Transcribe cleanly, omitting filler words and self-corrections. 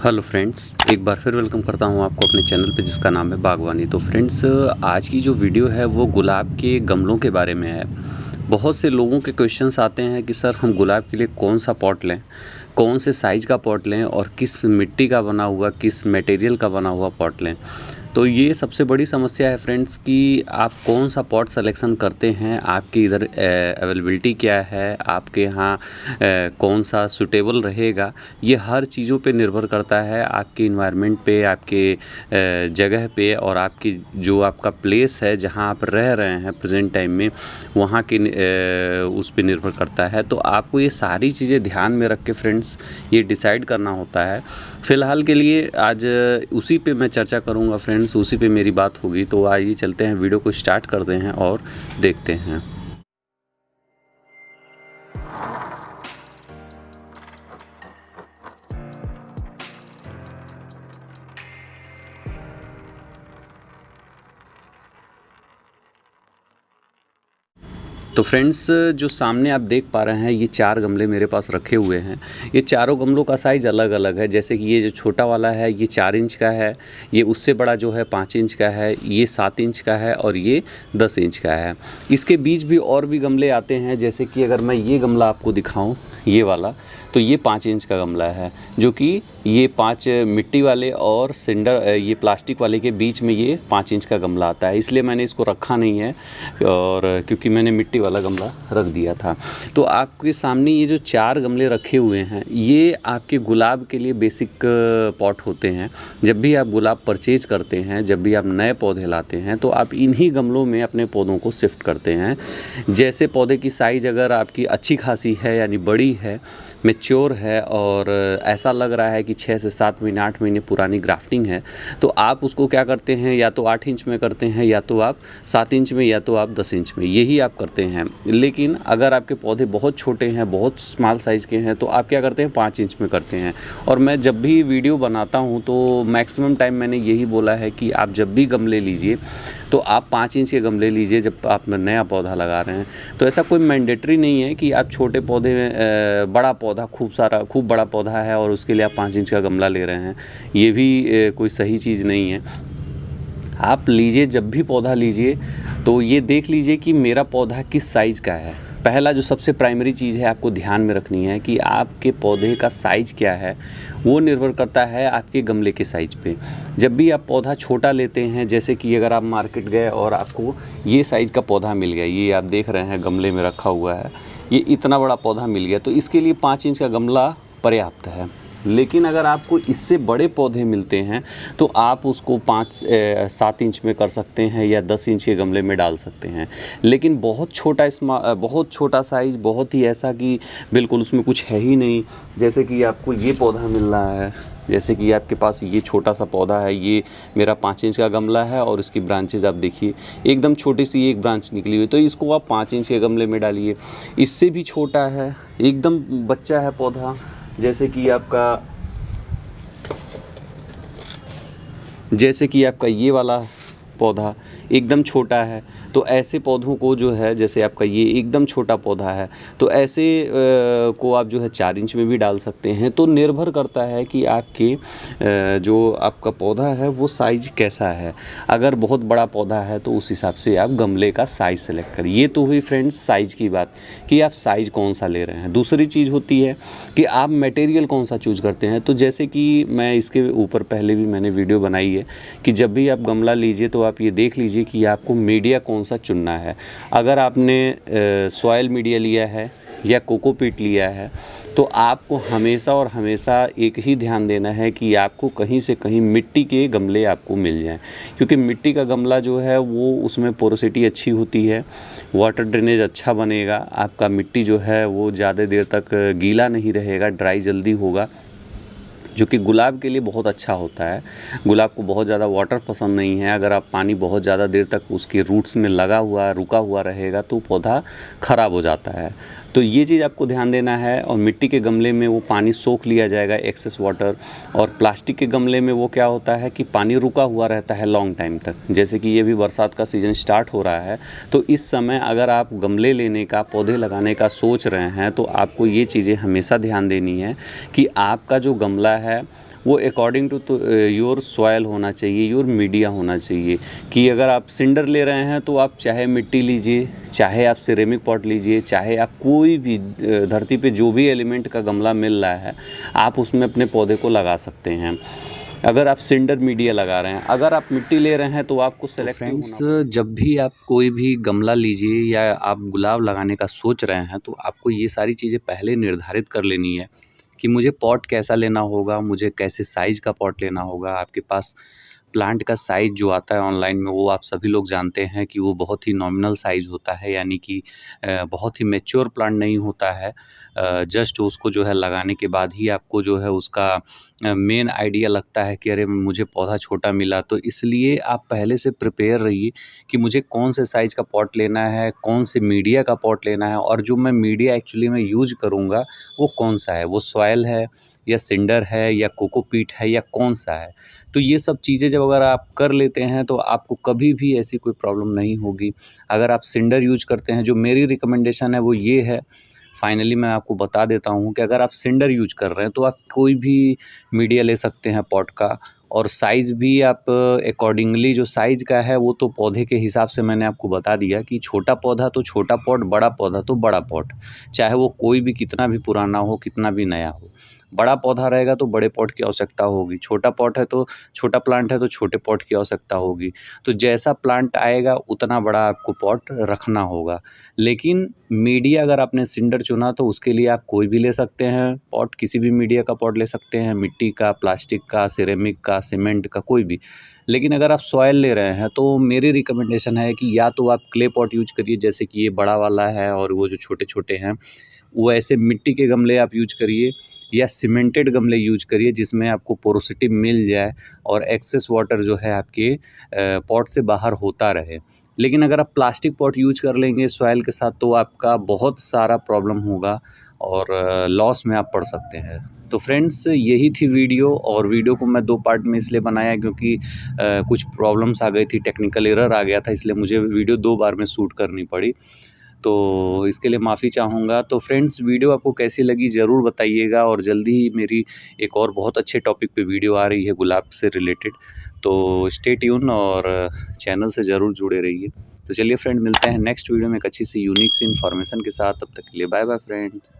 Hello friends, एक बार फिर welcome करता हूं आपको अपने चैनल पे जिसका नाम है बागवानी। तो फ्रेंड्स, आज की जो वीडियो है वो गुलाब के गमलों के बारे में है। बहुत से लोगों के क्वेश्चंस आते हैं कि सर हम गुलाब के लिए कौन सा पॉट लें, कौन से साइज़ का पॉट लें और किस मिट्टी का बना हुआ, किस मटेरियल का बना हुआ पॉट लें। तो ये सबसे बड़ी समस्या है फ्रेंड्स कि आप कौन सा पॉट सिलेक्शन करते हैं, आपकी इधर अवेलेबिलिटी क्या है, आपके यहाँ कौन सा सूटेबल रहेगा। ये हर चीज़ों पे निर्भर करता है, आपके इन्वायरमेंट पे, आपके जगह पे और आपकी जो आपका प्लेस है जहाँ आप रह रहे हैं प्रेजेंट टाइम में, वहाँ के उस पे निर्भर करता है। तो आपको ये सारी चीज़ें ध्यान में रख के फ्रेंड्स ये डिसाइड करना होता है। फ़िलहाल के लिए आज उसी पे मैं चर्चा करूँगा फ्रेंड्स, उसी पे मेरी बात होगी। तो आइए चलते हैं, वीडियो को स्टार्ट करते हैं और देखते हैं। तो फ्रेंड्स, जो सामने आप देख पा रहे हैं ये 4 गमले मेरे पास रखे हुए हैं। ये चारों गमलों का साइज़ अलग अलग है। जैसे कि ये जो छोटा वाला है ये 4 इंच का है, ये उससे बड़ा जो है 5 इंच का है, ये 7 इंच का है और ये 10 इंच का है। इसके बीच भी और भी गमले आते हैं। जैसे कि अगर मैं ये गमला आपको दिखाऊं, ये वाला, तो ये 5 इंच का गमला है, जो कि ये 5 मिट्टी वाले और सिंडर ये प्लास्टिक वाले के बीच में ये 5 इंच का गमला आता है। इसलिए मैंने इसको रखा नहीं है, और क्योंकि मैंने मिट्टी वाला गमला रख दिया था। तो आपके सामने ये जो 4 गमले रखे हुए हैं ये आपके गुलाब के लिए बेसिक पॉट होते हैं। जब भी आप गुलाब परचेज करते हैं, जब भी आप नए पौधे लाते हैं, तो आप इन्हीं गमलों में अपने पौधों को शिफ्ट करते हैं। जैसे पौधे की साइज़ अगर आपकी अच्छी खासी है, यानी बड़ी है, मैच्योर है और ऐसा लग रहा है कि 6 से 7 महीने 8 महीने पुरानी ग्राफ्टिंग है, तो आप उसको क्या करते हैं, या तो 8 इंच में करते हैं, या तो आप 7 इंच में, या तो आप 10 इंच में, यही आप करते हैं। लेकिन अगर आपके पौधे बहुत छोटे हैं, बहुत स्मॉल साइज़ के हैं, तो आप क्या करते हैं, 5 इंच में करते हैं। और मैं जब भी वीडियो बनाता हूँ तो मैक्सिमम टाइम मैंने यही बोला है कि आप जब भी गमले लीजिए तो आप 5 इंच के गमले लीजिए जब आप नया पौधा लगा रहे हैं। तो ऐसा कोई मैंडेटरी नहीं है कि आप छोटे पौधे में बड़ा पौधा खूब बड़ा पौधा है और उसके लिए आप 5 इंच का गमला ले रहे हैं, ये भी कोई सही चीज़ नहीं है। आप लीजिए, जब भी पौधा लीजिए तो ये देख लीजिए कि मेरा पौधा किस साइज़ का है। पहला जो सबसे प्राइमरी चीज़ है आपको ध्यान में रखनी है कि आपके पौधे का साइज़ क्या है, वो निर्भर करता है आपके गमले के साइज़ पे। जब भी आप पौधा छोटा लेते हैं, जैसे कि अगर आप मार्केट गए और आपको ये साइज़ का पौधा मिल गया, ये आप देख रहे हैं गमले में रखा हुआ है, ये इतना बड़ा पौधा मिल गया, तो इसके लिए 5 इंच का गमला पर्याप्त है। लेकिन अगर आपको इससे बड़े पौधे मिलते हैं तो आप उसको 7 इंच में कर सकते हैं या 10 इंच के गमले में डाल सकते हैं। लेकिन बहुत छोटा साइज़, बहुत ही ऐसा कि बिल्कुल उसमें कुछ है ही नहीं, जैसे कि आपको ये पौधा मिल रहा है, जैसे कि आपके पास ये छोटा सा पौधा है, ये मेरा 5 इंच का गमला है और इसकी ब्रांचेज़ आप देखिए एकदम छोटी सी एक ब्रांच निकली हुई, तो इसको आप 5 इंच के गमले में डालिए। इससे भी छोटा है, एकदम बच्चा है पौधा, जैसे कि आपका ये वाला पौधा एकदम छोटा है, तो ऐसे पौधों को जो है, जैसे आपका ये एकदम छोटा पौधा है, तो ऐसे को आप जो है 4 इंच में भी डाल सकते हैं। तो निर्भर करता है कि आपके जो आपका पौधा है वो साइज़ कैसा है। अगर बहुत बड़ा पौधा है तो उस हिसाब से आप गमले का साइज़ सेलेक्ट करिए। ये तो हुई फ्रेंड्स साइज़ की बात कि आप साइज़ कौन सा ले रहे हैं। दूसरी चीज़ होती है कि आप मटेरियल कौन सा चूज़ करते हैं। तो जैसे कि मैं इसके ऊपर पहले भी मैंने वीडियो बनाई है कि जब भी आप गमला लीजिए तो आप ये देख लीजिए कि आपको मीडिया कौन सा चुनना है। अगर आपने सॉयल मीडिया लिया है या कोकोपीट लिया है, तो आपको हमेशा और हमेशा एक ही ध्यान देना है कि आपको कहीं से कहीं मिट्टी के गमले आपको मिल जाएं, क्योंकि मिट्टी का गमला जो है वो उसमें पोरोसिटी अच्छी होती है, वाटर ड्रेनेज अच्छा बनेगा, आपका मिट्टी जो है वो ज़्यादा देर तक गीला नहीं रहेगा, ड्राई जल्दी होगा, जो कि गुलाब के लिए बहुत अच्छा होता है। गुलाब को बहुत ज़्यादा वाटर पसंद नहीं है। अगर आप पानी बहुत ज़्यादा देर तक उसके रूट्स में रुका हुआ रहेगा तो पौधा ख़राब हो जाता है। तो ये चीज़ आपको ध्यान देना है। और मिट्टी के गमले में वो पानी सोख लिया जाएगा, एक्सेस वाटर। और प्लास्टिक के गमले में वो क्या होता है कि पानी रुका हुआ रहता है लॉन्ग टाइम तक। जैसे कि ये भी बरसात का सीज़न स्टार्ट हो रहा है, तो इस समय अगर आप गमले लेने का, पौधे लगाने का सोच रहे हैं, तो आपको ये चीज़ें हमेशा ध्यान देनी है कि आपका जो गमला है वो अकॉर्डिंग टू तो योर सॉयल होना चाहिए, योर मीडिया होना चाहिए। कि अगर आप सिंडर ले रहे हैं तो आप चाहे मिट्टी लीजिए, चाहे आप सिरेमिक पॉट लीजिए, चाहे आप कोई भी धरती पे जो भी एलिमेंट का गमला मिल रहा है आप उसमें अपने पौधे को लगा सकते हैं। अगर आप सिंडर मीडिया लगा रहे हैं, अगर आप मिट्टी ले रहे हैं तो आपको सेलेक्टिव फ्रेंड्स, जब भी आप कोई भी गमला लीजिए या आप गुलाब लगाने का सोच रहे हैं तो आपको ये सारी चीज़ें पहले निर्धारित कर लेनी है कि मुझे पॉट कैसा लेना होगा, मुझे कैसे साइज़ का पॉट लेना होगा। आपके पास प्लांट का साइज़ जो आता है ऑनलाइन में, वो आप सभी लोग जानते हैं कि वो बहुत ही नॉमिनल साइज़ होता है, यानी कि बहुत ही मैच्योर प्लांट नहीं होता है। जस्ट उसको जो है लगाने के बाद ही आपको जो है उसका मेन आइडिया लगता है कि अरे मुझे पौधा छोटा मिला। तो इसलिए आप पहले से प्रिपेयर रहिए कि मुझे कौन से साइज़ का पॉट लेना है, कौन से मीडिया का पॉट लेना है, और जो मैं मीडिया एक्चुअली में यूज़ करूँगा वो कौन सा है, वो सॉइल है या सिंडर है या कोकोपीट है या कौन सा है। तो ये सब चीज़ें जब अगर आप कर लेते हैं तो आपको कभी भी ऐसी कोई प्रॉब्लम नहीं होगी। अगर आप सिंडर यूज़ करते हैं, जो मेरी रिकमेंडेशन है वो ये है, फाइनली मैं आपको बता देता हूँ कि अगर आप सिंडर यूज़ कर रहे हैं तो आप कोई भी मीडिया ले सकते हैं पॉट का, और साइज़ भी आप अकॉर्डिंगली, जो साइज़ का है वो तो पौधे के हिसाब से मैंने आपको बता दिया कि छोटा पौधा तो छोटा पॉट, बड़ा पौधा तो बड़ा पॉट, चाहे वो कोई भी कितना भी पुराना हो, कितना भी नया हो। बड़ा पौधा रहेगा तो बड़े पॉट की आवश्यकता होगी, छोटा पॉट है तो छोटा प्लांट है तो छोटे पॉट की आवश्यकता होगी। तो जैसा प्लांट आएगा उतना बड़ा आपको पॉट रखना होगा। लेकिन मीडिया अगर आपने सिंडर चुना तो उसके लिए आप कोई भी ले सकते हैं पॉट, किसी भी मीडिया का पॉट ले सकते हैं, मिट्टी का, प्लास्टिक का, सिरेमिक का, सीमेंट का, कोई भी। लेकिन अगर आप सॉइल ले रहे हैं तो मेरी रिकमेंडेशन है कि या तो आप क्ले पॉट यूज़ करिए, जैसे कि ये बड़ा वाला है, और वो जो छोटे-छोटे हैं वो ऐसे मिट्टी के गमले आप यूज़ करिए, या सीमेंटेड गमले यूज़ करिए जिसमें आपको पोरोसिटी मिल जाए और एक्सेस वाटर जो है आपके पॉट से बाहर होता रहे। लेकिन अगर आप प्लास्टिक पॉट यूज़ कर लेंगे सॉइल के साथ तो आपका बहुत सारा प्रॉब्लम होगा और लॉस में आप पड़ सकते हैं। तो फ्रेंड्स, यही थी वीडियो, और वीडियो को मैं 2 पार्ट में इसलिए बनाया क्योंकि कुछ प्रॉब्लम्स आ गई थी, टेक्निकल एरर आ गया था, इसलिए मुझे वीडियो 2 बार में शूट करनी पड़ी। तो इसके लिए माफ़ी चाहूँगा। तो फ्रेंड्स, वीडियो आपको कैसी लगी ज़रूर बताइएगा, और जल्दी ही मेरी एक और बहुत अच्छे टॉपिक पे वीडियो आ रही है गुलाब से रिलेटेड। तो स्टे ट्यून और चैनल से ज़रूर जुड़े रहिए। तो चलिए फ्रेंड, मिलते हैं नेक्स्ट वीडियो में एक अच्छी सी यूनिक सी इन्फॉर्मेशन के साथ। तब तक के लिए बाय बाय फ्रेंड्स।